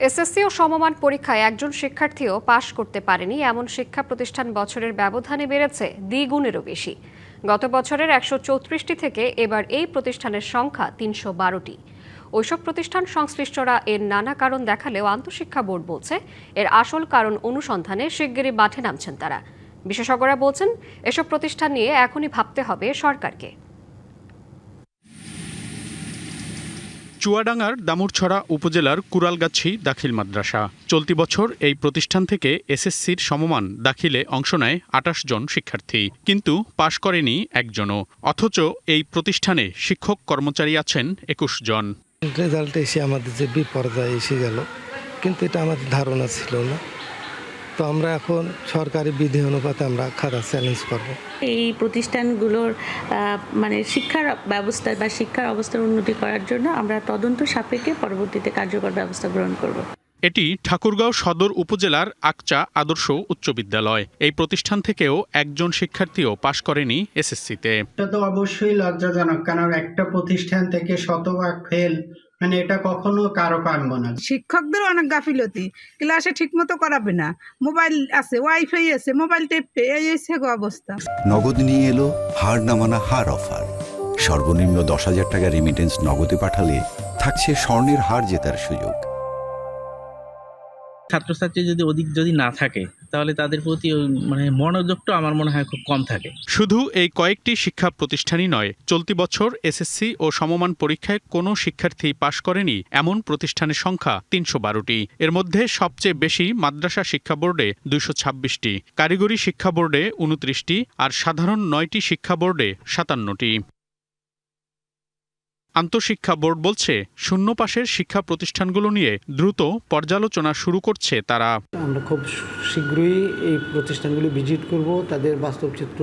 SSC ও সমমান পরীক্ষায় একজন শিক্ষার্থীও পাশ করতে পারেনি এমন শিক্ষা প্রতিষ্ঠান বছরের ব্যবধানে বেড়েছে দ্বিগুণেরও বেশি। গত বছরের ১৩৪টি থেকে এবার এই প্রতিষ্ঠানের সংখ্যা ৩১২টি। ওইসব প্রতিষ্ঠান সংশ্লিষ্টরা এর নানা কারণ দেখালেও আন্তঃশিক্ষা বোর্ড বলছে এর আসল কারণ অনুসন্ধানে শিগগিরই মাঠে নামছেন তারা। বিশেষজ্ঞরা বলছেন এসব প্রতিষ্ঠান নিয়ে এখনই ভাবতে হবে সরকারকে। চুয়াডাঙ্গার দামুড়ছড়া উপজেলার কুড়ালগাছি দাখিল মাদ্রাসা। চলতি বছর এই প্রতিষ্ঠান থেকে এসএসসির সমমান দাখিলে অংশ নেয় ২৮ জন শিক্ষার্থী, কিন্তু পাশ করেনি একজনও। অথচ এই প্রতিষ্ঠানে শিক্ষক কর্মচারী আছেন ২১ জন। রেজাল্ট এসে আমাদের যে বিপর্যয় এসে গেল, কিন্তু এটা আমাদের ধারণা ছিল না। তো আমরা এখন সরকারি বিধি অনুপাতে আমরা খাতা চ্যালেঞ্জ করব। এই প্রতিষ্ঠানগুলোর শিক্ষার ব্যবস্থা বা শিক্ষার অবস্থার উন্নতি করার জন্য আমরা তদন্ত সাপেক্ষে পরবর্তীতে কার্যকর ব্যবস্থা গ্রহণ করব। এটি ঠাকুরগাঁও সদর উপজেলার আকচা আদর্শ উচ্চ বিদ্যালয়। এই প্রতিষ্ঠান থেকেও একজন শিক্ষার্থীও পাশ করেনি এসএসসিতে। এটা তো অবশ্যই লজ্জাজনক, কারণ একটা প্রতিষ্ঠান থেকে শতভাগ ফেল, এটা কখনো কারো কাম্য না। শিক্ষকদের অনেক গাফিলতি, ক্লাসে ঠিকমতো করাবে না, মোবাইল আছে, ওয়াইফাই আছে, মোবাইল টেপে এই অবস্থা। নগদ নিয়ে এলো হার না মানা হার অফার। সর্বনিম্ন ১০,০০০ টাকা রেমিটেন্স নগদে পাঠালে থাকছে স্বর্ণের হার জেতার সুযোগ। ছাত্রছাত্রী যদি না থাকে তাহলে তাদের প্রতি মনোযোগটা আমার মনে হয় খুব কম থাকে। শুধু এই কয়েকটি শিক্ষা প্রতিষ্ঠানই নয়, চলতি বছর এসএসসি ও সমমান পরীক্ষায় কোনো শিক্ষার্থী পাশ করেনি এমন প্রতিষ্ঠানের সংখ্যা ৩১২টি। এর মধ্যে সবচেয়ে বেশি মাদ্রাসা শিক্ষা বোর্ডে ২২৬টি, কারিগরি শিক্ষা বোর্ডে ২৯টি আর সাধারণ ৯টি শিক্ষা বোর্ডে ৫৭টি। আন্তঃশিক্ষা বোর্ড বলছে শূন্য পাশের শিক্ষা প্রতিষ্ঠানগুলো নিয়ে দ্রুত পর্যালোচনা শুরু করছে তারা। আমরা খুব শীঘ্রই এই প্রতিষ্ঠানগুলি ভিজিট করব, তাদের বাস্তব চিত্র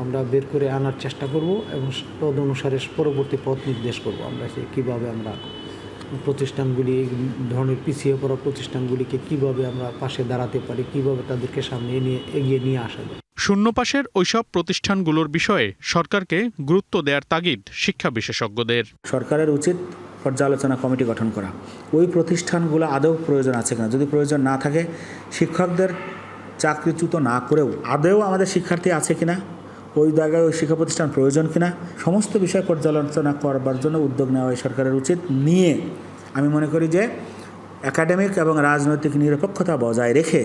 আমরা বের করে আনার চেষ্টা করব এবং তদ অনুসারে পরবর্তী পথ নির্দেশ করব আমরা কীভাবে আমরা প্রতিষ্ঠানগুলি, এই ধরনের পিছিয়ে পড়া প্রতিষ্ঠানগুলিকে কিভাবে আমরা পাশে দাঁড়াতে পারি, কিভাবে তাদেরকে সামনে এগিয়ে নিয়ে আসা যায়। শূন্য পাশের ওইসব প্রতিষ্ঠানগুলোর বিষয়ে সরকারকে গুরুত্ব দেওয়ার তাগিদ শিক্ষা বিশেষজ্ঞদের। সরকারের উচিত পর্যালোচনা কমিটি গঠন করা, ওই প্রতিষ্ঠানগুলো আদৌ প্রয়োজন আছে কিনা, যদি প্রয়োজন না থাকে শিক্ষকদের চাকরিচ্যুত না করেও আদৌ আমাদের শিক্ষার্থী আছে কিনা, ওই জায়গায় ওই শিক্ষা প্রতিষ্ঠান প্রয়োজন কিনা, সমস্ত বিষয় পর্যালোচনা করবার জন্য উদ্যোগ নেওয়া সরকারের উচিত। নিয়ে আমি মনে করি যে একাডেমিক এবং রাজনৈতিক নিরপেক্ষতা বজায় রেখে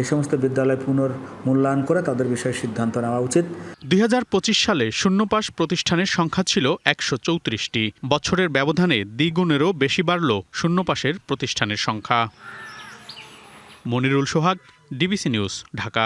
এই সমস্ত বিদ্যালয় পুনর্মূল্যায়ন করে তাদের বিষয়ে সিদ্ধান্ত নেওয়া উচিত। ২০২৫ সালে শূন্যপাশ প্রতিষ্ঠানের সংখ্যা ছিল ১৩৪টি। বছরের ব্যবধানে দ্বিগুণেরও বেশি বাড়ল শূন্যপাশের প্রতিষ্ঠানের সংখ্যা। মনিরুল সোহাগ, ডিবিসি নিউজ, ঢাকা।